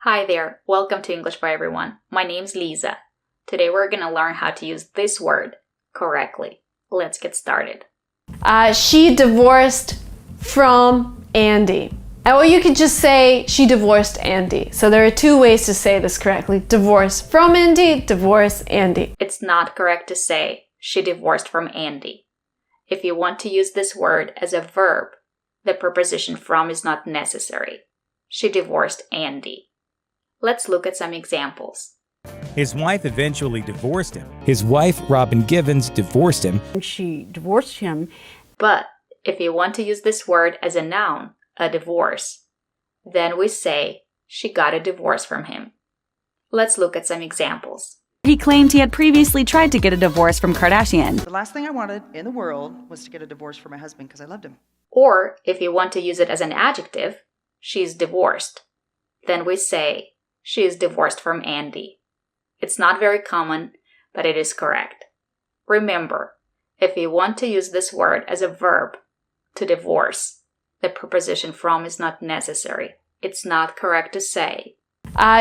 Hi there, welcome to English for Everyone. My name's Lisa. Today we're going to learn how to use this word correctly. Let's get started. She divorced from Andy. Or you could just say she divorced Andy. So there are two ways to say this correctly. Divorce from Andy, divorce Andy. It's not correct to say she divorced from Andy. If you want to use this word as a verb, the preposition from is not necessary. She divorced Andy. Let's look at some examples. His wife eventually divorced him. His wife, Robin Givens, divorced him. She divorced him. But if you want to use this word as a noun, a divorce, then we say she got a divorce from him. Let's look at some examples. He claimed he had previously tried to get a divorce from Kardashian. The last thing I wanted in the world was to get a divorce from my husband because I loved him. Or if you want to use it as an adjective, she's divorced, then we say she is divorced from Andy. It's not very common, but it is correct. Remember, if you want to use this word as a verb, to divorce, the preposition from is not necessary. It's not correct to say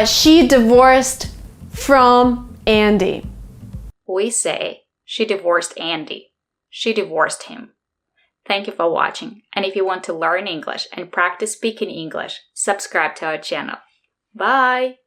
She divorced from Andy. We say she divorced Andy. She divorced him. Thank you for watching. And if you want to learn English and practice speaking English, subscribe to our channel. Bye!